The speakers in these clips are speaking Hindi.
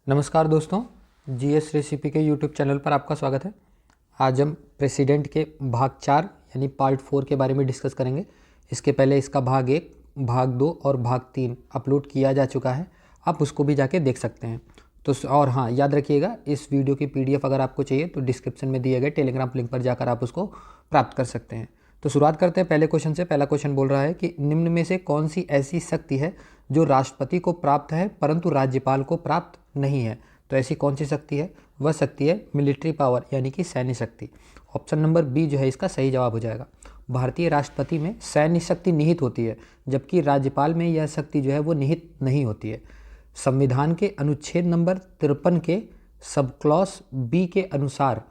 नमस्कार दोस्तों, जीएस रेसिपी के यूट्यूब चैनल पर आपका स्वागत है। आज हम प्रेसिडेंट के भाग 4 यानी पार्ट 4 के बारे में डिस्कस करेंगे। इसके पहले इसका भाग 1, भाग 2 और भाग 3 अपलोड किया जा चुका है, आप उसको भी जाके देख सकते हैं। तो और हाँ, याद रखिएगा इस वीडियो की पीडीएफ अगर आपको चाहिए तो डिस्क्रिप्शन में दिए गए टेलीग्राम लिंक पर जाकर आप उसको प्राप्त कर सकते हैं। तो शुरुआत करते हैं पहले क्वेश्चन से। पहला क्वेश्चन बोल रहा है कि निम्न में से कौन सी ऐसी शक्ति है जो राष्ट्रपति को प्राप्त है परंतु राज्यपाल को प्राप्त नहीं है। तो ऐसी कौन सी शक्ति है? वह शक्ति है मिलिट्री पावर यानी कि सैन्य शक्ति। ऑप्शन नंबर बी जो है इसका सही जवाब हो जाएगा। भारतीय राष्ट्रपति में सैन्य शक्ति निहित होती है, जबकि राज्यपाल में यह शक्ति जो है वो निहित नहीं होती है। संविधान के अनुच्छेद नंबर 53 के सब क्लॉज बी के अनुसार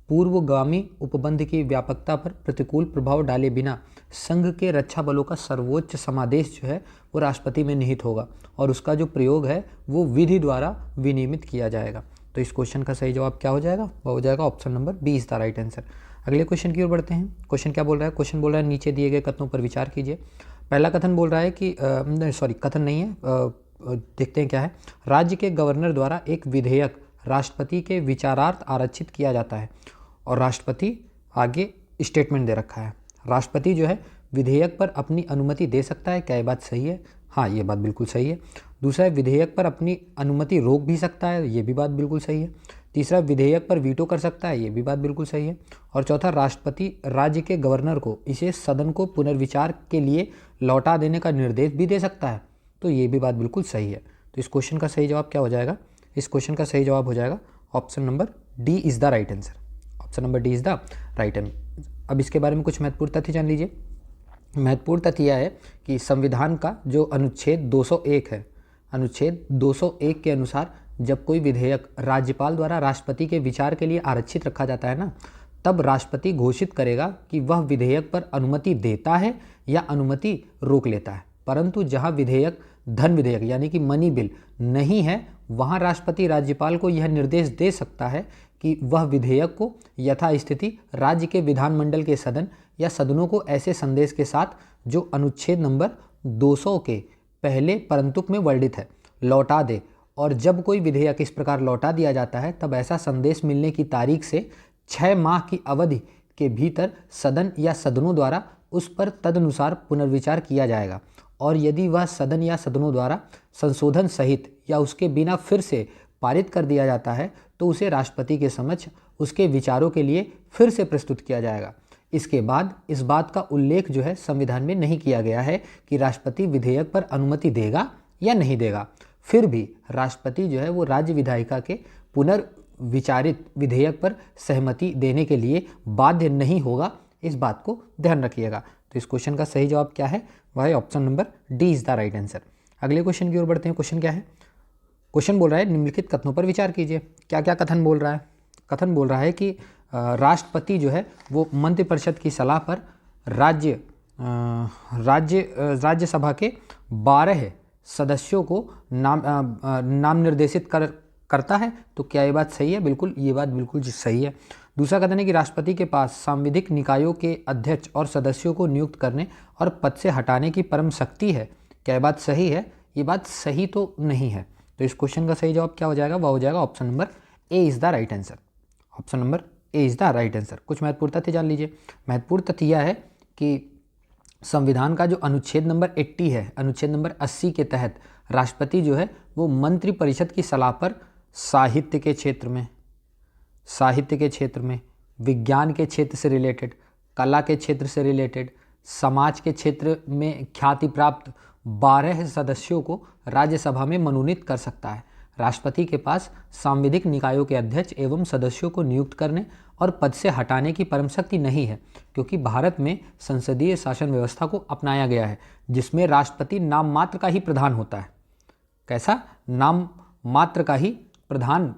पूर्वगामी उपबंध की व्यापकता पर प्रतिकूल प्रभाव डाले बिना संघ के रक्षा बलों का सर्वोच्च समादेश जो है वो राष्ट्रपति में निहित होगा और उसका जो प्रयोग है वो विधि द्वारा विनियमित किया जाएगा। तो इस क्वेश्चन का सही जवाब क्या हो जाएगा? वह हो जाएगा option number B is the right answer. अगले क्वेश्चन की ओर बढ़ते हैं। क्वेश्चन क्या बोल रहा है? क्वेश्चन बोल रहा है नीचे दिए गए कथनों पर विचार कीजिए। पहला कथन बोल रहा है कि कथन नहीं है, देखते हैं क्या है। राज्य के गवर्नर द्वारा एक विधेयक राष्ट्रपति के विचारार्थ आरक्षित किया जाता है और राष्ट्रपति आगे स्टेटमेंट दे रखा है। राष्ट्रपति जो है विधेयक पर अपनी अनुमति दे सकता है। क्या ये बात सही है? हाँ, ये बात बिल्कुल सही है। दूसरा, विधेयक पर अपनी अनुमति रोक भी सकता है। ये भी बात बिल्कुल सही है। तीसरा, विधेयक पर वीटो कर सकता है। ये भी बात बिल्कुल सही है। और चौथा, राष्ट्रपति राज्य के गवर्नर को इसे सदन को पुनर्विचार के लिए लौटा देने का निर्देश भी दे सकता है। तो ये भी बात बिल्कुल सही है। तो इस क्वेश्चन का सही जवाब क्या हो जाएगा? इस क्वेश्चन का सही जवाब हो जाएगा option number D is the right answer. Option number D is the right answer. अब इसके बारे में कुछ महत्वपूर्ण तथ्य जान लीजिए। महत्वपूर्ण तथ्य यह है कि संविधान का जो अनुच्छेद 201 है, अनुच्छेद 201 के अनुसार जब कोई विधेयक राज्यपाल द्वारा राष्ट्रपति के विचार के लिए आरक्षित रखा जाता है ना, तब राष्ट्रपति घोषित करेगा कि वह विधेयक पर अनुमति देता है या अनुमति रोक लेता है। परंतु जहां विधेयक धन विधेयक यानी कि मनी बिल नहीं है, वहां राष्ट्रपति राज्यपाल को यह निर्देश दे सकता है कि वह विधेयक को यथास्थिति राज्य के विधानमंडल के सदन या सदनों को ऐसे संदेश के साथ जो अनुच्छेद नंबर 200 के पहले परंतुक में वर्णित है लौटा दे। और जब कोई विधेयक इस प्रकार लौटा दिया जाता है तब ऐसा संदेश मिलने की तारीख से 6 माह की अवधि के भीतर सदन या सदनों द्वारा उस पर तदनुसार पुनर्विचार किया जाएगा। और यदि वह सदन या सदनों द्वारा संशोधन सहित या उसके बिना फिर से पारित कर दिया जाता है तो उसे राष्ट्रपति के समक्ष उसके विचारों के लिए फिर से प्रस्तुत किया जाएगा। इसके बाद इस बात का उल्लेख जो है संविधान में नहीं किया गया है कि राष्ट्रपति विधेयक पर अनुमति देगा या नहीं देगा। फिर भी राष्ट्रपति जो है वो राज्य विधायिका के पुनर्विचारित विधेयक पर सहमति देने के लिए बाध्य नहीं होगा। इस बात को ध्यान रखिएगा। तो इस क्वेश्चन का सही जवाब क्या है? वह है option number D is the right answer. अगले क्वेश्चन की ओर बढ़ते हैं। क्वेश्चन क्या है? क्वेश्चन बोल रहा है निम्नलिखित कथनों पर विचार कीजिए। क्या क्या कथन बोल रहा है? कथन बोल रहा है कि राष्ट्रपति जो है वो मंत्रिपरिषद की सलाह पर राज्यसभा के 12 सदस्यों को नाम निर्देशित करता है। तो क्या ये बात सही है? बिल्कुल, ये बात बिल्कुल सही है। दूसरा कथन है कि राष्ट्रपति के पास सांविधिक निकायों के अध्यक्ष और सदस्यों को नियुक्त करने और पद से हटाने की परम शक्ति है। क्या ये बात सही है? ये बात सही तो नहीं है। तो इस क्वेश्चन का सही जवाब क्या हो जाएगा? वह हो जाएगा option number A is the right answer. Option number A is the right answer. कुछ महत्वपूर्ण तथ्य जान लीजिए। महत्वपूर्ण तथ्य यह है कि संविधान का जो अनुच्छेद नंबर 80 है, अनुच्छेद नंबर 80 के तहत राष्ट्रपति जो है वो मंत्रिपरिषद की सलाह पर साहित्य के क्षेत्र में, विज्ञान के क्षेत्र से रिलेटेड, कला के क्षेत्र से रिलेटेड, समाज के क्षेत्र में ख्याति प्राप्त 12 सदस्यों को राज्यसभा में मनोनीत कर सकता है। राष्ट्रपति के पास सांविधिक निकायों के अध्यक्ष एवं सदस्यों को नियुक्त करने और पद से हटाने की परम शक्ति नहीं है, क्योंकि भारत में संसदीय शासन व्यवस्था को अपनाया गया है जिसमें राष्ट्रपति नाम मात्र का ही प्रधान होता है। कैसा? नाम मात्र का ही प्रधान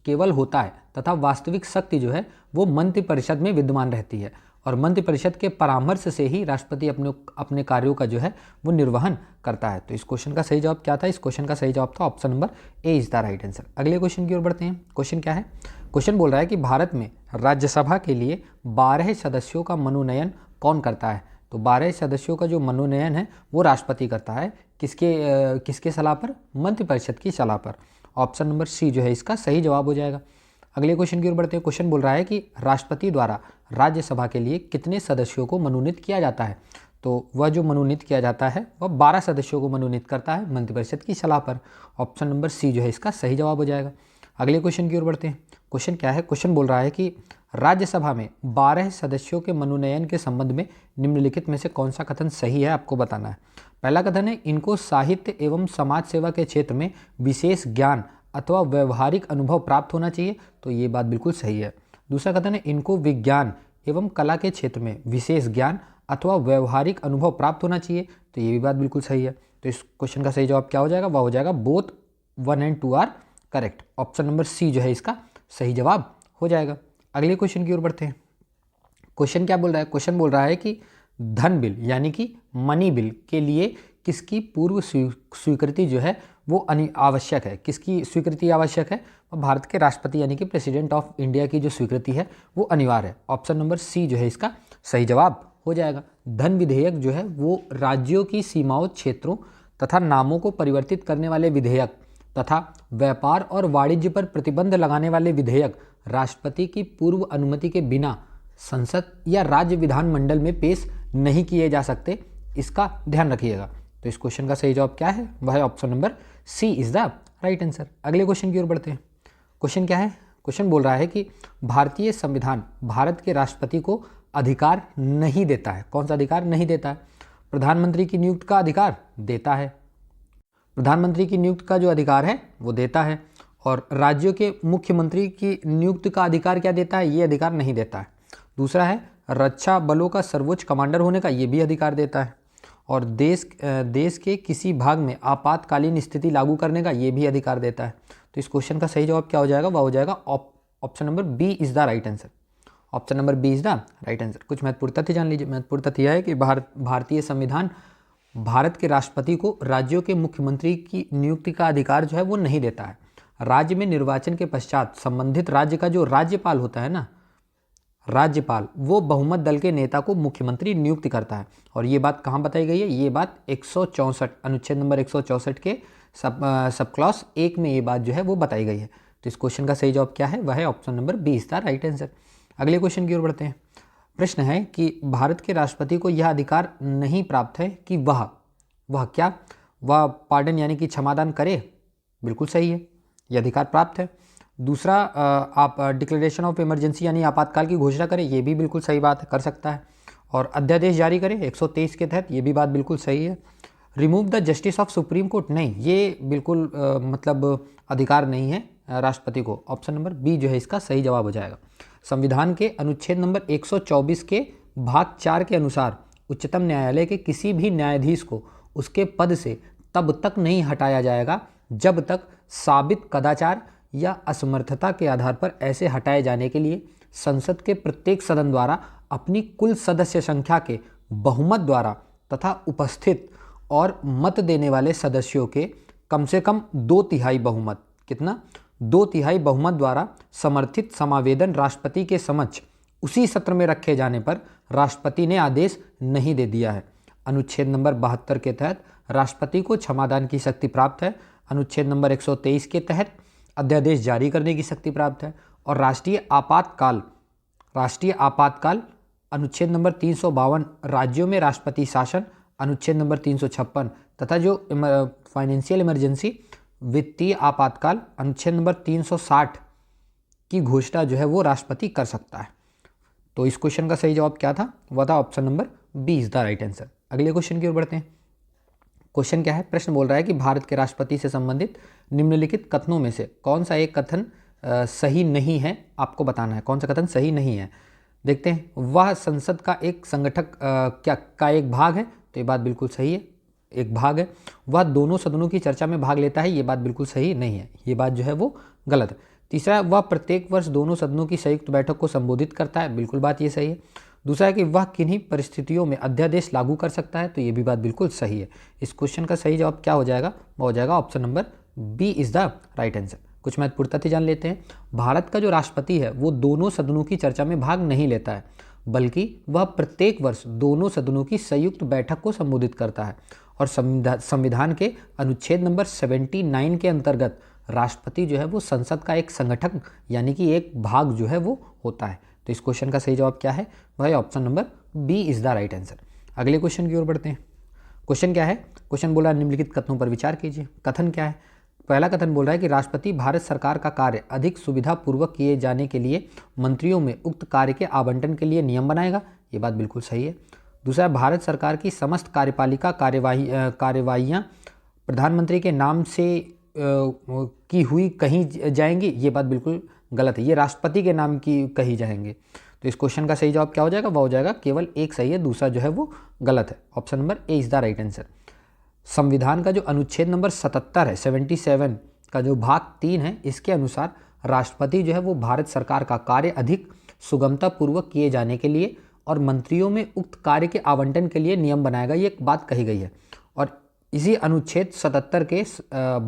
केवल होता है तथा वास्तविक शक्ति जो है वो मंत्रिपरिषद में विद्यमान रहती है और मंत्रिपरिषद के परामर्श से ही राष्ट्रपति अपने कार्यों का जो है वो निर्वहन करता है। तो इस क्वेश्चन का सही जवाब क्या था? इस क्वेश्चन का सही जवाब था option number A is the right answer. अगले क्वेश्चन की ओर बढ़ते हैं। क्वेश्चन क्या है? क्वेश्चन बोल रहा है कि भारत में राज्यसभा के लिए 12 सदस्यों का मनोनयन कौन करता है? तो 12 सदस्यों का जो मनोनयन है वो राष्ट्रपति करता है। किसके सलाह पर? मंत्रिपरिषद की सलाह पर। ऑप्शन नंबर सी जो है इसका सही जवाब हो जाएगा। अगले क्वेश्चन की ओर बढ़ते हैं। क्वेश्चन बोल रहा है कि राष्ट्रपति द्वारा राज्यसभा के लिए कितने सदस्यों को मनोनीत किया जाता है। तो वह जो मनोनीत किया जाता है वह 12 सदस्यों को मनोनीत करता है मंत्रिपरिषद की सलाह पर। ऑप्शन नंबर सी जो है इसका सही जवाब हो जाएगा। अगले क्वेश्चन की ओर बढ़ते हैं। क्वेश्चन क्या है? क्वेश्चन बोल रहा है कि राज्यसभा में 12 सदस्यों के मनोनयन के संबंध में निम्नलिखित में से कौन सा कथन सही है, आपको बताना है। पहला कथन है इनको साहित्य एवं समाज सेवा के क्षेत्र में विशेष ज्ञान अथवा व्यवहारिक अनुभव प्राप्त होना चाहिए, तो ये बात बिल्कुल सही है। दूसरा कथन है इनको विज्ञान एवं कला के क्षेत्र में विशेष ज्ञान अथवा व्यवहारिक अनुभव प्राप्त होना चाहिए, तो ये भी बात बिल्कुल सही है। तो इस क्वेश्चन का सही जवाब क्या हो जाएगा? वह हो जाएगा both 1 and 2 are correct. Option number C जो है इसका सही जवाब हो जाएगा। अगले क्वेश्चन की ओर बढ़ते हैं। क्वेश्चन क्या बोल रहा है? क्वेश्चन बोल रहा है कि धन बिल यानी कि मनी बिल के लिए किसकी पूर्व स्वीकृति जो है वो आवश्यक है। किसकी स्वीकृति आवश्यक है? भारत के राष्ट्रपति यानी कि प्रेसिडेंट ऑफ इंडिया की जो स्वीकृति है वो अनिवार्य है। ऑप्शन नंबर सी जो है इसका सही जवाब हो जाएगा। धन विधेयक जो है वो राज्यों की सीमाओं, क्षेत्रों तथा नामों को परिवर्तित करने वाले विधेयक तथा व्यापार और वाणिज्य पर प्रतिबंध लगाने वाले विधेयक राष्ट्रपति की पूर्व अनुमति के बिना संसद या राज्य विधानमंडल में पेश नहीं किए जा सकते, इसका ध्यान रखिएगा। तो इस क्वेश्चन का सही जवाब क्या है? वह है option number C is the right answer. अगले क्वेश्चन की ओर बढ़ते हैं। क्वेश्चन क्या है? क्वेश्चन बोल रहा है कि भारतीय संविधान भारत के राष्ट्रपति को अधिकार नहीं देता है। कौन सा अधिकार नहीं देता है? प्रधानमंत्री की नियुक्ति का अधिकार देता है। प्रधानमंत्री की नियुक्ति का जो अधिकार है वो देता है, और राज्यों के मुख्यमंत्री की नियुक्ति का अधिकार क्या देता है? ये अधिकार नहीं देता है। दूसरा है रक्षा बलों का सर्वोच्च कमांडर होने का, ये भी अधिकार देता है। और देश के किसी भाग में आपातकालीन स्थिति लागू करने का ये भी अधिकार देता है। तो इस क्वेश्चन का सही जवाब क्या हो जाएगा? वह हो जाएगा option number B is the right answer. Option number B is the right answer. कुछ महत्वपूर्ण तथ्य जान लीजिए। महत्वपूर्ण तथ्य यह है कि भारतीय संविधान भारत के राष्ट्रपति को राज्यों के मुख्यमंत्री की नियुक्ति का अधिकार जो है वो नहीं देता है। राज्य में निर्वाचन के पश्चात संबंधित राज्य का जो राज्यपाल होता है ना, राज्यपाल, वो बहुमत दल के नेता को मुख्यमंत्री नियुक्त करता है। और ये बात कहाँ बताई गई है? ये बात 164 अनुच्छेद नंबर 164 के सब क्लॉज 1 में ये बात जो है वो बताई गई है। तो इस क्वेश्चन का सही जवाब क्या है? वह है option number B is the right answer. अगले क्वेश्चन की ओर बढ़ते हैं। प्रश्न है कि भारत के राष्ट्रपति को यह अधिकार नहीं प्राप्त है कि वह क्या वह पार्डन यानी कि क्षमादान करे। बिल्कुल सही है, यह अधिकार प्राप्त है। दूसरा, आप डिक्लेरेशन ऑफ इमरजेंसी यानी आपातकाल की घोषणा करें, ये भी बिल्कुल सही बात है, कर सकता है। और अध्यादेश जारी करें 123 के तहत, ये भी बात बिल्कुल सही है। Remove the justice of supreme court, नहीं, ये बिल्कुल मतलब अधिकार नहीं है राष्ट्रपति को। ऑप्शन नंबर बी जो है इसका सही जवाब हो जाएगा। संविधान के अनुच्छेद नंबर 124 के भाग 4 के अनुसार उच्चतम न्यायालय के किसी भी न्यायाधीश को उसके पद से तब तक नहीं हटाया जाएगा जब तक साबित कदाचार या असमर्थता के आधार पर ऐसे हटाए जाने के लिए संसद के प्रत्येक सदन द्वारा अपनी कुल सदस्य संख्या के बहुमत द्वारा तथा उपस्थित और मत देने वाले सदस्यों के कम से कम 2/3 बहुमत, कितना 2/3 बहुमत द्वारा समर्थित समावेदन राष्ट्रपति के समक्ष उसी सत्र में रखे जाने पर राष्ट्रपति ने आदेश नहीं दे दिया है। अनुच्छेद नंबर 72 के तहत राष्ट्रपति को क्षमादान की शक्ति प्राप्त है। अनुच्छेद नंबर 123 के तहत अध्यादेश जारी करने की शक्ति प्राप्त है। और राष्ट्रीय आपातकाल अनुच्छेद नंबर 352 राज्यों में राष्ट्रपति शासन, अनुच्छेद नंबर 356 तथा जो फाइनेंशियल इमरजेंसी वित्तीय आपातकाल अनुच्छेद नंबर 360 की घोषणा जो है वो राष्ट्रपति कर सकता है। तो इस क्वेश्चन का सही जवाब क्या था? वह था option number B is the right answer. अगले क्वेश्चन की ओर बढ़ते हैं। क्वेश्चन क्या है? प्रश्न बोल रहा है कि भारत के राष्ट्रपति से संबंधित निम्नलिखित कथनों में से कौन सा एक कथन सही नहीं है, आपको बताना है। कौन सा कथन सही नहीं है? देखते हैं। वह संसद का एक संगठक का एक भाग है, तो ये बात बिल्कुल सही है, एक भाग है। वह दोनों सदनों की चर्चा में भाग लेता है, ये बात बिल्कुल सही नहीं है, ये बात जो है वो गलत है। तीसरा, वह प्रत्येक वर्ष दोनों सदनों की संयुक्त बैठक को संबोधित करता है, बिल्कुल बात ये सही है। दूसरा है कि वह किन्हीं परिस्थितियों में अध्यादेश लागू कर सकता है, तो ये भी बात बिल्कुल सही है। इस क्वेश्चन का सही जवाब क्या हो जाएगा? वो हो जाएगा option number B is the right answer. कुछ महत्वपूर्ण तथ्य जान लेते हैं। भारत का जो राष्ट्रपति है वो दोनों सदनों की चर्चा में भाग नहीं लेता है, बल्कि वह प्रत्येक वर्ष दोनों सदनों की संयुक्त बैठक को संबोधित करता है। और संविधान के अनुच्छेद नंबर 79 के अंतर्गत राष्ट्रपति जो है वो संसद का एक संगठन यानी कि एक भाग जो है वो होता है। तो इस क्वेश्चन का सही जवाब क्या है, वह option number B is the right answer. अगले क्वेश्चन की ओर बढ़ते हैं। क्वेश्चन क्या है, क्वेश्चन बोला निम्नलिखित कथनों पर विचार कीजिए। कथन क्या है, पहला कथन बोल रहा है कि राष्ट्रपति भारत सरकार का कार्य अधिक सुविधापूर्वक किए जाने के लिए मंत्रियों में उक्त कार्य के आवंटन के लिए नियम बनाएगा। ये बात बिल्कुल सही है। दूसरा, भारत सरकार की समस्त कार्यपालिका कार्यवाहियाँ प्रधानमंत्री के नाम से की हुई कही जाएंगी। ये बात बिल्कुल गलत है, ये राष्ट्रपति के नाम की कही जाएंगे। तो इस क्वेश्चन का सही जवाब क्या हो जाएगा, वह हो जाएगा केवल एक सही है, दूसरा जो है वो गलत है। Option number A is the right answer. संविधान का जो अनुच्छेद नंबर 77 है, 77 का जो भाग 3 है, इसके अनुसार राष्ट्रपति जो है वो भारत सरकार का कार्य अधिक सुगमतापूर्वक किए जाने के लिए और मंत्रियों में उक्त कार्य के आवंटन के लिए नियम बनाएगा। ये एक बात कही गई है। और इसी अनुच्छेद 77 के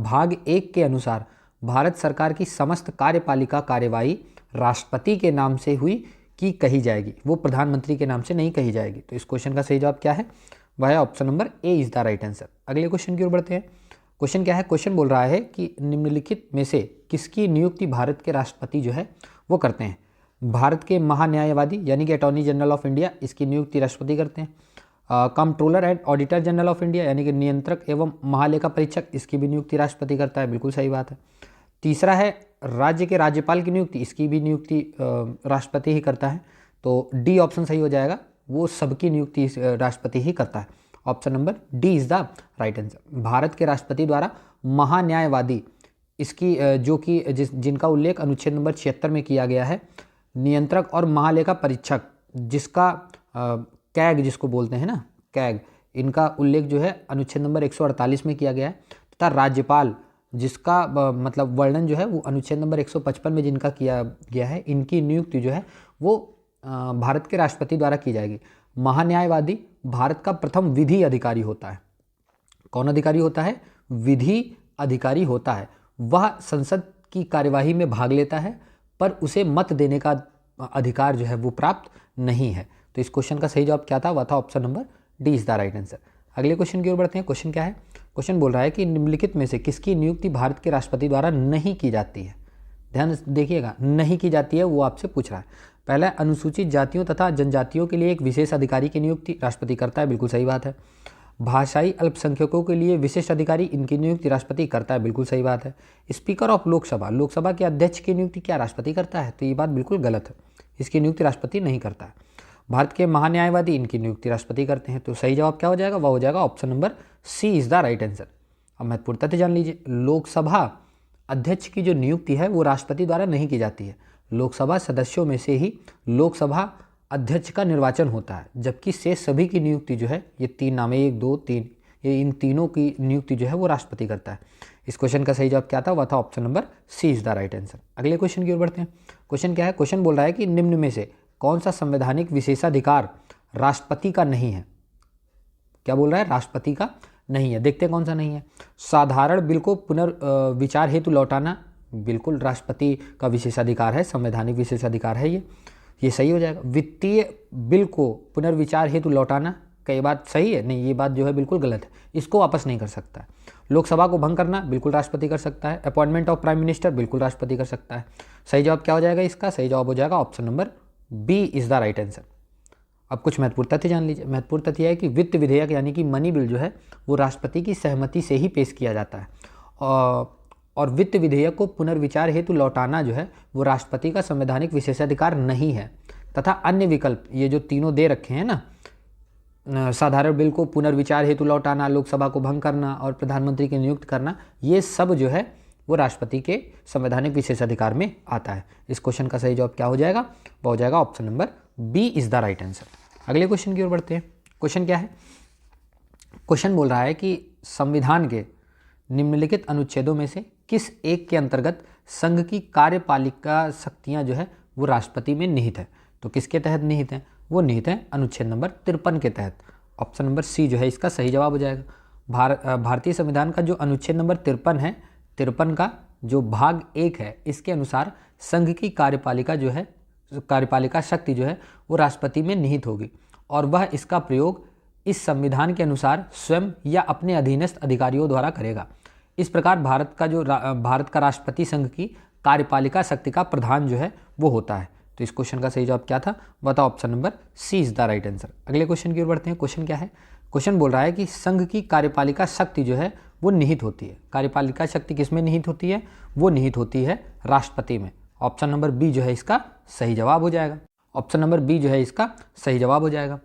भाग 1 के अनुसार भारत सरकार की समस्त कार्यपालिका कार्यवाही राष्ट्रपति के नाम से हुई की कही जाएगी, वो प्रधानमंत्री के नाम से नहीं कही जाएगी। तो इस क्वेश्चन का सही जवाब क्या है, वह है option number A is the right answer. अगले क्वेश्चन की ओर बढ़ते हैं। क्वेश्चन क्या है, क्वेश्चन बोल रहा है कि निम्नलिखित में से किसकी नियुक्ति भारत के राष्ट्रपति जो है वो करते हैं। भारत के महान्यायवादी यानी कि अटॉर्नी जनरल ऑफ इंडिया, इसकी नियुक्ति राष्ट्रपति करते हैं। Controller and auditor general of India यानी कि नियंत्रक एवं महालेखा परीक्षक, इसकी भी नियुक्ति राष्ट्रपति करता है, बिल्कुल सही बात है। तीसरा है राज्य के राज्यपाल की नियुक्ति, इसकी भी नियुक्ति राष्ट्रपति ही करता है। तो डी ऑप्शन सही हो जाएगा, वो सबकी नियुक्ति राष्ट्रपति ही करता है। Option number D is the right answer. Bharat के राष्ट्रपति द्वारा महान्यायवादी, इसकी जो कि जिनका उल्लेख अनुच्छेद नंबर 76 में किया गया है, नियंत्रक और महालेखा परीक्षक, जिसका कैग जिसको बोलते हैं ना, कैग, इनका उल्लेख जो है अनुच्छेद नंबर 148 में किया गया है, तथा राज्यपाल जिसका मतलब वर्णन जो है वो अनुच्छेद नंबर 155 में जिनका किया गया है, इनकी नियुक्ति जो है वो भारत के राष्ट्रपति द्वारा की जाएगी। महान्यायवादी भारत का प्रथम विधि अधिकारी होता है। कौन अधिकारी होता है, विधि अधिकारी होता है। वह संसद की कार्यवाही में भाग लेता है पर उसे मत देने का अधिकार जो है वो प्राप्त नहीं है। तो इस क्वेश्चन का सही जवाब क्या था, वह था option number D is the right answer. अगले क्वेश्चन की ओर बढ़ते हैं। क्वेश्चन क्या है, क्वेश्चन बोल रहा है कि निम्नलिखित में से किसकी नियुक्ति भारत के राष्ट्रपति द्वारा नहीं की जाती है। ध्यान देखिएगा, नहीं की जाती है वो आपसे पूछ रहा है। पहला, अनुसूचित जातियों तथा जनजातियों के लिए एक विशेष अधिकारी की नियुक्ति राष्ट्रपति करता है, बिल्कुल सही बात है। भाषाई अल्पसंख्यकों के लिए विशिष्ट अधिकारी, इनकी नियुक्ति राष्ट्रपति करता है, बिल्कुल सही बात है। स्पीकर ऑफ लोकसभा, लोकसभा के अध्यक्ष की नियुक्ति क्या राष्ट्रपति करता है, तो ये बात बिल्कुल गलत है, इसकी नियुक्ति राष्ट्रपति नहीं करता है। भारत के महान्यायवादी, इनकी नियुक्ति राष्ट्रपति करते हैं। तो सही जवाब क्या हो जाएगा, वह हो जाएगा option number C is the right answer. अब महत्वपूर्ण तथ्य जान लीजिए, लोकसभा अध्यक्ष की जो नियुक्ति है वो राष्ट्रपति द्वारा नहीं की जाती है। लोकसभा सदस्यों में से ही लोकसभा अध्यक्ष का निर्वाचन होता है, जबकि शेष सभी की नियुक्ति जो है, ये 3 नाम है, 1 2 3, ये इन तीनों की नियुक्ति जो है वो राष्ट्रपति करता है। इस क्वेश्चन का सही जवाब क्या था, वह था option number C is the right answer. अगले क्वेश्चन की ओर बढ़ते हैं। क्वेश्चन क्या है, क्वेश्चन बोल रहा है कि निम्न में से कौन सा संवैधानिक विशेषाधिकार राष्ट्रपति का नहीं है। क्या बोल रहा है, राष्ट्रपति का नहीं है। देखते हैं कौन सा नहीं है। साधारण बिल को पुनर्विचार हेतु लौटाना, बिल्कुल राष्ट्रपति का विशेषाधिकार है, संवैधानिक विशेषाधिकार है ये सही हो जाएगा। वित्तीय बिल को पुनर्विचार हेतु लौटाना, कई बात सही है, नहीं ये बात जो है बिल्कुल गलत है, इसको वापस नहीं कर सकता है। लोकसभा को भंग करना, बिल्कुल राष्ट्रपति कर सकता है। अपॉइंटमेंट ऑफ प्राइम मिनिस्टर, बिल्कुल राष्ट्रपति कर सकता है। सही जवाब क्या हो जाएगा, इसका सही जवाब हो जाएगा option number B is the right answer. अब कुछ महत्वपूर्ण तथ्य जान लीजिए। महत्वपूर्ण तथ्य है कि वित्त विधेयक यानी कि मनी बिल जो है वो राष्ट्रपति की सहमति से ही पेश किया जाता है, और वित्त विधेयक को पुनर्विचार हेतु लौटाना जो है वो राष्ट्रपति का संवैधानिक विशेषाधिकार नहीं है। तथा अन्य विकल्प ये जो तीनों दे रखे हैं ना, साधारण बिल को पुनर्विचार हेतु लौटाना, लोकसभा को भंग करना और प्रधानमंत्री की नियुक्त करना, ये सब जो है वो राष्ट्रपति के संवैधानिक विशेषाधिकार में आता है। इस क्वेश्चन का सही जवाब क्या हो जाएगा, वो हो जाएगा option number B is the right answer. अगले क्वेश्चन की ओर बढ़ते हैं। क्वेश्चन क्या है, क्वेश्चन बोल रहा है कि संविधान के निम्नलिखित अनुच्छेदों में से किस एक के अंतर्गत संघ की कार्यपालिका शक्तियां जो है वो राष्ट्रपति में निहित है। तो किसके तहत निहित है, वो निहित है अनुच्छेद नंबर 53 के तहत। ऑप्शन नंबर सी जो है इसका सही जवाब हो जाएगा। भारतीय संविधान का जो अनुच्छेद नंबर 53 है, 53 का जो भाग 1 है, इसके अनुसार संघ की कार्यपालिका जो है, कार्यपालिका शक्ति जो है वो राष्ट्रपति में निहित होगी और वह इसका प्रयोग इस संविधान के अनुसार स्वयं या अपने अधीनस्थ अधिकारियों द्वारा करेगा। इस प्रकार भारत का राष्ट्रपति संघ की कार्यपालिका शक्ति का प्रधान जो है वो होता है। तो इस क्वेश्चन का सही जवाब क्या था, बताओ। Option number C is the right answer. अगले क्वेश्चन की ओर बढ़ते हैं। क्वेश्चन क्या है, क्वेश्चन बोल रहा है कि संघ की कार्यपालिका शक्ति जो है वो निहित होती है। कार्यपालिका शक्ति किसमें निहित होती है, वो निहित होती है राष्ट्रपति में। ऑप्शन नंबर बी जो है इसका सही जवाब हो जाएगा। ऑप्शन नंबर बी जो है इसका सही जवाब हो जाएगा।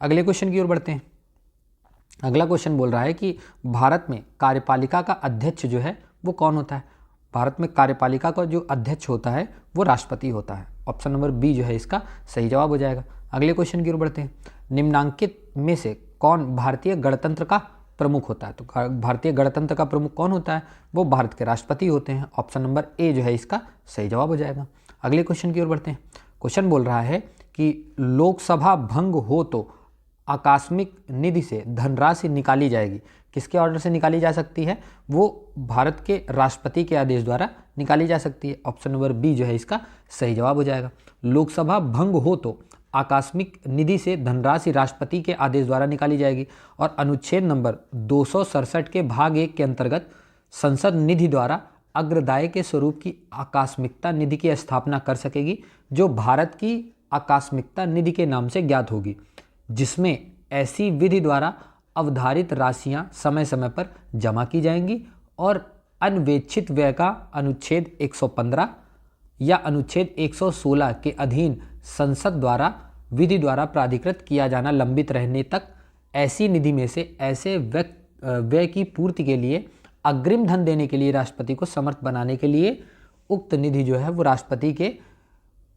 अगले क्वेश्चन की ओर बढ़ते हैं। अगला क्वेश्चन बोल रहा है कि भारत में कार्यपालिका का अध्यक्ष जो है वो कौन होता है। भारत में कार्यपालिका का जो अध्यक्ष होता है वो राष्ट्रपति होता है। ऑप्शन नंबर बी जो है इसका सही जवाब हो जाएगा। अगले क्वेश्चन की ओर बढ़ते हैं। निम्नांकित में से कौन भारतीय गणतंत्र का प्रमुख होता है। तो भारतीय गणतंत्र का प्रमुख कौन होता है, वो भारत के राष्ट्रपति होते हैं। ऑप्शन नंबर ए जो है इसका सही जवाब हो जाएगा। अगले क्वेश्चन की ओर बढ़ते हैं। क्वेश्चन बोल रहा है कि लोकसभा भंग हो तो आकस्मिक निधि से धनराशि निकाली जाएगी। किसके ऑर्डर से निकाली जा सकती है, वो भारत के राष्ट्रपति के आदेश द्वारा निकाली जा सकती है। ऑप्शन नंबर बी जो है इसका सही जवाब हो जाएगा। लोकसभा भंग हो तो आकस्मिक निधि से धनराशि राष्ट्रपति के आदेश द्वारा निकाली जाएगी। और अनुच्छेद नंबर 267 के भाग 1 के अंतर्गत संसद निधि द्वारा अग्रदाय के स्वरूप की आकस्मिकता निधि की स्थापना कर सकेगी, जो भारत की आकस्मिकता निधि के नाम से ज्ञात होगी, जिसमें ऐसी विधि द्वारा अवधारित राशियां समय समय पर जमा की जाएंगी और अन्वेक्षित व्यय का अनुच्छेद 115 या अनुच्छेद 116 के अधीन संसद द्वारा विधि द्वारा प्राधिकृत किया जाना लंबित रहने तक ऐसी निधि में से ऐसे व्यय की पूर्ति के लिए अग्रिम धन देने के लिए राष्ट्रपति को समर्थ बनाने के लिए उक्त निधि जो है वो राष्ट्रपति के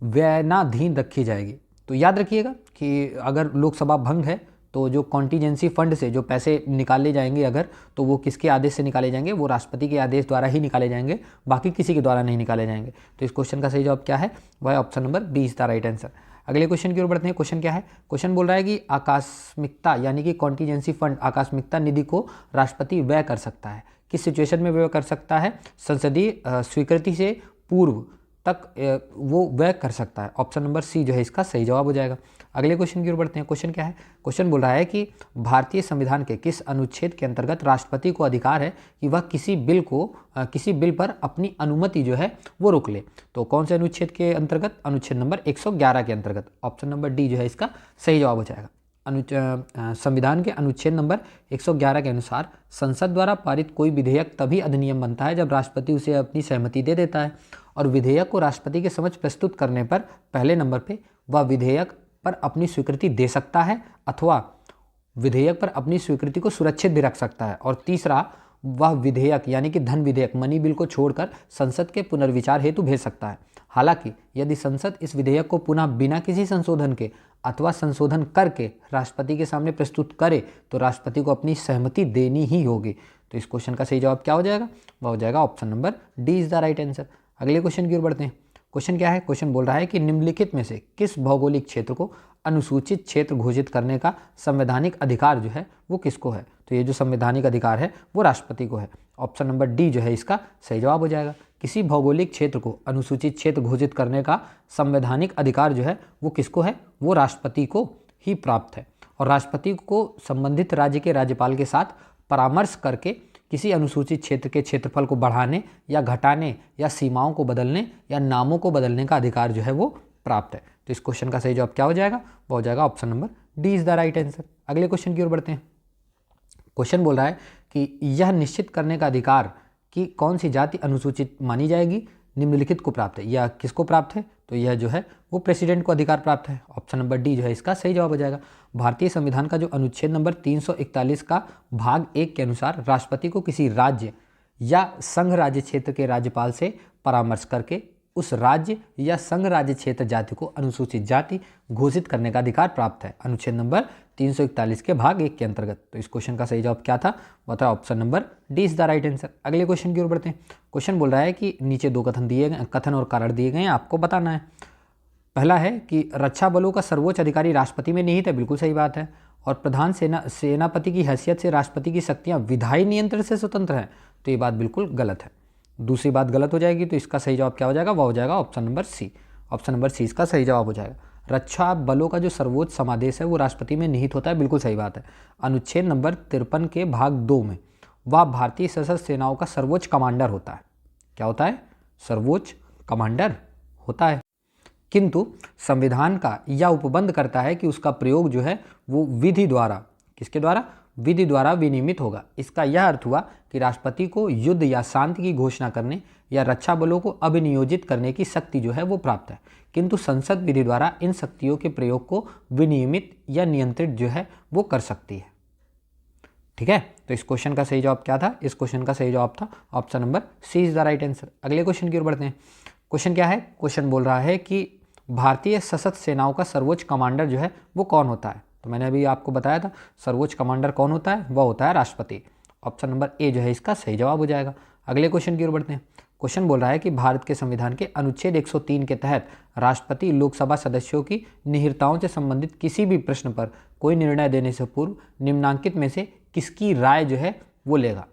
व्ययनाधीन रखी जाएगी। तो याद रखिएगा कि अगर लोकसभा भंग है तो जो कॉन्टीजेंसी फंड से जो पैसे निकाले जाएंगे अगर, तो वो किसके आदेश से निकाले जाएंगे, वो राष्ट्रपति के आदेश द्वारा ही निकाले जाएंगे, बाकी किसी के द्वारा नहीं निकाले जाएंगे। तो इस क्वेश्चन का सही जवाब क्या है, वह option number B is the right answer. अगले क्वेश्चन की ओर बढ़ते हैं। क्वेश्चन क्या है, क्वेश्चन बोल रहा है कि आकस्मिकता यानी कि कॉन्टीजेंसी फंड आकस्मिकता निधि को राष्ट्रपति व्यय कर सकता है। किस सिचुएशन में व्यय कर सकता है, संसदीय स्वीकृति से पूर्व तक वो व्यय कर सकता है। ऑप्शन नंबर सी जो है इसका सही जवाब हो जाएगा। अगले क्वेश्चन की ओर बढ़ते हैं। क्वेश्चन क्या है, क्वेश्चन बोल रहा है कि भारतीय संविधान के किस अनुच्छेद के अंतर्गत राष्ट्रपति को अधिकार है कि वह किसी बिल पर अपनी अनुमति जो है वो रोक ले। तो कौन से अनुच्छेद के अंतर्गत, अनुच्छेद नंबर 111 के अंतर्गत। ऑप्शन नंबर डी जो है इसका सही जवाब हो जाएगा। संविधान के अनुच्छेद नंबर 111 के अनुसार संसद द्वारा पारित कोई विधेयक तभी अधिनियम बनता है जब राष्ट्रपति उसे अपनी सहमति दे देता है, और विधेयक को राष्ट्रपति के समक्ष प्रस्तुत करने पर पहले नंबर पे वह विधेयक पर अपनी स्वीकृति दे सकता है अथवा विधेयक पर अपनी स्वीकृति को सुरक्षित भी रख सकता है, और तीसरा वह विधेयक यानी कि धन विधेयक मनी बिल को छोड़कर संसद के पुनर्विचार हेतु भेज सकता है। हालांकि यदि संसद इस विधेयक को पुनः बिना किसी संशोधन के अथवा संशोधन करके राष्ट्रपति के सामने प्रस्तुत करे तो राष्ट्रपति को अपनी सहमति देनी ही होगी। तो इस क्वेश्चन का सही जवाब क्या हो जाएगा, वह हो जाएगा option number D is the right answer. अगले क्वेश्चन की ओर बढ़ते हैं। क्वेश्चन क्या है, क्वेश्चन बोल रहा है कि निम्नलिखित में से किस भौगोलिक क्षेत्र को अनुसूचित क्षेत्र घोषित करने का संवैधानिक अधिकार जो है वो किसको है। तो ये जो संवैधानिक अधिकार है वो राष्ट्रपति को है। ऑप्शन नंबर डी जो है इसका सही जवाब हो जाएगा। किसी भौगोलिक क्षेत्र को अनुसूचित क्षेत्र घोषित करने का संवैधानिक अधिकार जो है वो किसको है, वो राष्ट्रपति को ही प्राप्त है, और राष्ट्रपति को संबंधित राज्य के राज्यपाल के साथ परामर्श करके किसी अनुसूचित क्षेत्र के क्षेत्रफल को बढ़ाने या घटाने या सीमाओं को बदलने या नामों को बदलने का अधिकार जो है वो प्राप्त है। तो इस क्वेश्चन का सही जवाब क्या हो जाएगा, वो हो जाएगा option number D is the right answer. अगले क्वेश्चन की ओर बढ़ते हैं। क्वेश्चन बोल रहा है कि यह निश्चित करने का अधिकार कि कौन सी जाति अनुसूचित मानी जाएगी निम्नलिखित को प्राप्त है। यह किसको प्राप्त है, तो यह जो है वो प्रेसिडेंट को अधिकार प्राप्त है। ऑप्शन नंबर डी जो है इसका सही जवाब हो जाएगा। भारतीय संविधान का जो अनुच्छेद नंबर 341 का भाग 1 के अनुसार राष्ट्रपति को किसी राज्य या संघ राज्य क्षेत्र के राज्यपाल से परामर्श करके उस राज्य या संघ राज्य क्षेत्र जाति को अनुसूचित जाति घोषित करने का अधिकार प्राप्त है, अनुच्छेद नंबर 341 के भाग 1 के अंतर्गत। तो इस क्वेश्चन का सही जवाब क्या था, बताओ option number D is the right answer. अगले क्वेश्चन की ओर बढ़ते हैं। क्वेश्चन बोल रहा है कि नीचे दो कथन दिए गए, कथन और कारण दिए गए हैं, आपको बताना है। पहला है कि रक्षा बलों का सर्वोच्च अधिकारी राष्ट्रपति में निहित है, बिल्कुल सही बात है, और प्रधान सेनापति की हैसियत से राष्ट्रपति की शक्तियाँ विधायी नियंत्रण से स्वतंत्र हैं, तो ये बात बिल्कुल गलत है। दूसरी बात गलत हो जाएगी, तो इसका सही जवाब क्या हो जाएगा, वह हो जाएगा option number C. Option number C इसका सही जवाब हो जाएगा। रक्षा बलों का जो सर्वोच्च समादेश है वो राष्ट्रपति में निहित होता है, बिल्कुल सही बात है। अनुच्छेद नंबर 53 के भाग 2 में वह भारतीय सशस्त्र सेनाओं का सर्वोच्च कमांडर होता है। क्या होता है? सर्वोच्च कमांडर होता है। किंतु संविधान का यह उपबंध करता है कि उसका प्रयोग जो है वो विधि द्वारा, किसके द्वारा? विधि द्वारा विनियमित होगा। इसका यह अर्थ हुआ कि राष्ट्रपति को युद्ध या शांति की घोषणा करने या रक्षा बलों को अभिनियोजित करने की शक्ति जो है वो प्राप्त है, किंतु संसद विधि द्वारा इन शक्तियों के प्रयोग को विनियमित या नियंत्रित जो है वो कर सकती है। ठीक है, तो इस क्वेश्चन का सही जवाब क्या था? इस क्वेश्चन का सही जवाब था option number C is the right answer. अगले क्वेश्चन की ओर बढ़ते हैं। क्वेश्चन क्या है? क्वेश्चन बोल रहा है कि भारतीय सशस्त्र सेनाओं का सर्वोच्च कमांडर जो है वो कौन होता है? तो मैंने अभी आपको बताया था सर्वोच्च कमांडर कौन होता है? वह होता है राष्ट्रपति। ऑप्शन नंबर ए जो है इसका सही जवाब हो जाएगा। अगले क्वेश्चन की ओर बढ़ते हैं। क्वेश्चन बोल रहा है कि भारत के संविधान के अनुच्छेद 103 के तहत राष्ट्रपति लोकसभा सदस्यों की निहिरताओं से संबंधित किसी भी प्रश्न पर कोई निर्णय देने से पूर्व निम्नांकित में से किसकी राय जो है वो लेगा?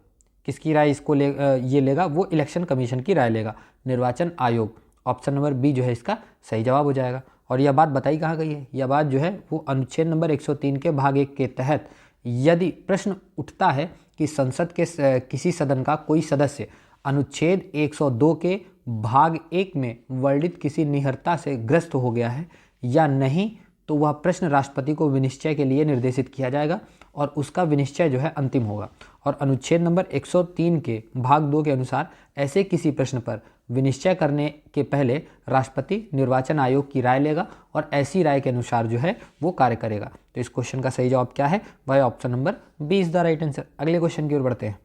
किसकी राय इसको ये लेगा? वो इलेक्शन कमीशन की राय लेगा, निर्वाचन आयोग। ऑप्शन नंबर बी जो है इसका सही जवाब हो जाएगा। और यह बात बताई कहाँ गई है? यह बात जो है वो अनुच्छेद नंबर 103 के भाग 1 के तहत यदि प्रश्न उठता है कि संसद के किसी सदन का कोई सदस्य अनुच्छेद 102 के भाग 1 में वर्णित किसी निहरता से ग्रस्त हो गया है या नहीं, तो वह प्रश्न राष्ट्रपति को विनिश्चय के लिए निर्देशित किया जाएगा और उसका विनिश्चय जो है अंतिम होगा। और अनुच्छेद नंबर 103 के भाग 2 के अनुसार ऐसे किसी प्रश्न पर विनिश्चय करने के पहले राष्ट्रपति निर्वाचन आयोग की राय लेगा और ऐसी राय के अनुसार जो है वो कार्य करेगा। तो इस क्वेश्चन का सही जवाब क्या है? वह option number B is the right answer. अगले क्वेश्चन की ओर बढ़ते हैं।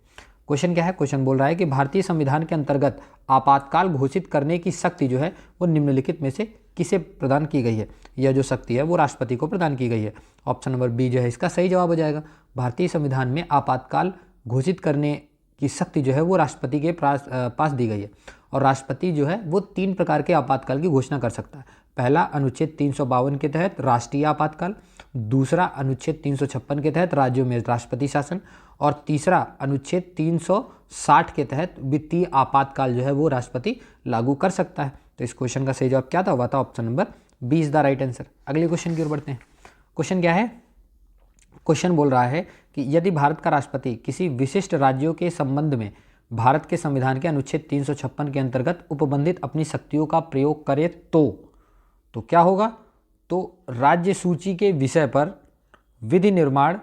क्वेश्चन क्या है? क्वेश्चन बोल रहा है कि भारतीय संविधान के अंतर्गत आपातकाल घोषित करने की शक्ति जो है वो निम्नलिखित में से किसे प्रदान की गई है? यह जो शक्ति है वो राष्ट्रपति को प्रदान की गई है। ऑप्शन नंबर बी जो है इसका सही जवाब हो जाएगा। भारतीय संविधान में आपातकाल घोषित करने की शक्ति जो है वो राष्ट्रपति के पास दी गई है। और राष्ट्रपति जो है वो 3 प्रकार के आपातकाल की घोषणा कर सकता है। पहला अनुच्छेद 352 के तहत राष्ट्रीय आपातकाल, दूसरा अनुच्छेद 356 के तहत राज्यों में राष्ट्रपति शासन, और तीसरा अनुच्छेद 360 के तहत वित्तीय आपातकाल जो है वो राष्ट्रपति लागू कर सकता है। तो इस क्वेश्चन का सही जवाब क्या था? वह था option number B is the right answer. अगले क्वेश्चन की ओर बढ़ते हैं। क्वेश्चन क्या है? क्वेश्चन बोल रहा है कि यदि भारत का राष्ट्रपति किसी विशिष्ट राज्यों के संबंध में भारत के संविधान के अनुच्छेद 356 के अंतर्गत उपबंधित अपनी शक्तियों का प्रयोग करे तो क्या होगा? तो राज्य सूची के विषय पर विधि निर्माण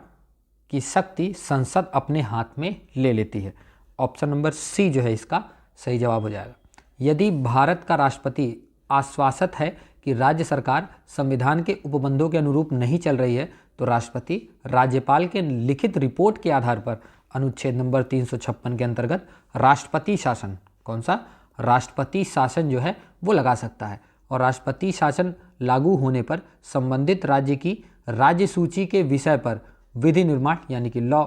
की शक्ति संसद अपने हाथ में ले लेती है। ऑप्शन नंबर सी जो है इसका सही जवाब हो जाएगा। यदि भारत का राष्ट्रपति आश्वासित है कि राज्य सरकार संविधान के उपबंधों के अनुरूप नहीं चल रही है, तो राष्ट्रपति राज्यपाल के लिखित रिपोर्ट के आधार पर अनुच्छेद नंबर 356 के अंतर्गत राष्ट्रपति शासन, कौन सा? राष्ट्रपति शासन जो है वो लगा सकता है। और राष्ट्रपति शासन लागू होने पर संबंधित राज्य की राज्य सूची के विषय पर विधि निर्माण यानी कि लॉ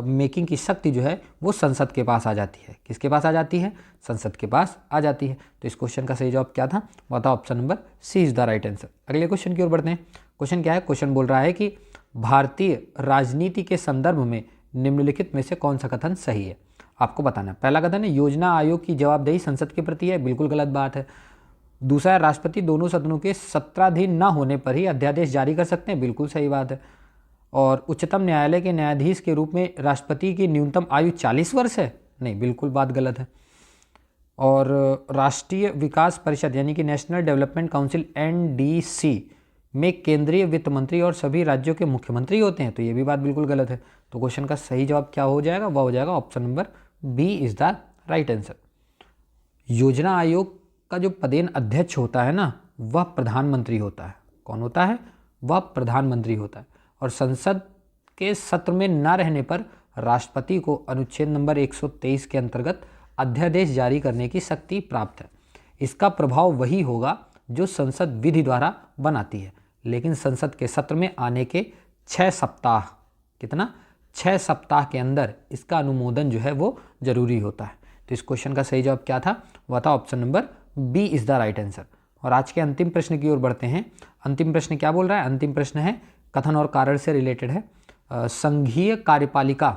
मेकिंग की शक्ति जो है वो संसद के पास आ जाती है। किसके पास आ जाती है? संसद के पास आ जाती है। तो इस क्वेश्चन का सही जवाब क्या था? वह था option number C is the right answer. अगले क्वेश्चन की ओर बढ़ते हैं। क्वेश्चन क्या है? क्वेश्चन बोल रहा है कि भारतीय राजनीति के संदर्भ में निम्नलिखित में से कौन सा कथन सही है? आपको बताना है। पहला कथन है योजना आयोग की जवाबदेही संसद के प्रति है, बिल्कुल गलत बात है। दूसरा है राष्ट्रपति दोनों सदनों के सत्राधीन न होने पर ही अध्यादेश जारी कर सकते हैं, बिल्कुल सही बात है। और उच्चतम न्यायालय के न्यायाधीश के रूप में राष्ट्रपति की न्यूनतम आयु 40 वर्ष है, नहीं, बिल्कुल बात गलत है। और राष्ट्रीय विकास परिषद यानी कि नेशनल डेवलपमेंट काउंसिल NDC में केंद्रीय वित्त मंत्री और सभी राज्यों के मुख्यमंत्री होते हैं, तो ये भी बात बिल्कुल गलत है। तो क्वेश्चन का सही जवाब क्या हो जाएगा? वह हो जाएगा option number B is the right answer. योजना आयोग का जो पदेन अध्यक्ष होता है ना, वह प्रधानमंत्री होता है। कौन होता है? वह प्रधानमंत्री होता है। और संसद के सत्र में न रहने पर राष्ट्रपति को अनुच्छेद नंबर 123 के अंतर्गत अध्यादेश जारी करने की शक्ति प्राप्त है। इसका प्रभाव वही होगा जो संसद विधि द्वारा बनाती है, लेकिन संसद के सत्र में आने के 6 सप्ताह, कितना? 6 सप्ताह के अंदर इसका अनुमोदन जो है वो जरूरी होता है। तो इस क्वेश्चन का सही जवाब क्या था? वह था option number B is the right answer. और आज के अंतिम प्रश्न की ओर बढ़ते हैं। अंतिम प्रश्न क्या बोल रहा है? अंतिम प्रश्न है कथन और कारण से रिलेटेड है। संघीय कार्यपालिका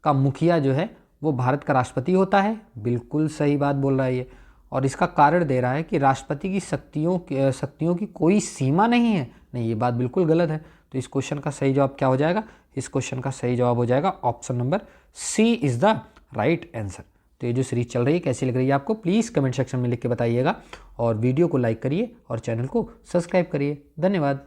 का मुखिया जो है वो भारत का राष्ट्रपति होता है, बिल्कुल सही बात बोल रहा है ये। और इसका कारण दे रहा है कि राष्ट्रपति की शक्तियों की कोई सीमा नहीं है, नहीं, ये बात बिल्कुल गलत है। तो इस क्वेश्चन का सही जवाब क्या हो जाएगा? इस क्वेश्चन का सही जवाब हो जाएगा option number C is the right answer. तो ये जो सीरीज चल रही है कैसी लग रही है आपको, प्लीज़ कमेंट सेक्शन में लिख के बताइएगा और वीडियो को लाइक करिए और चैनल को सब्सक्राइब करिए। धन्यवाद।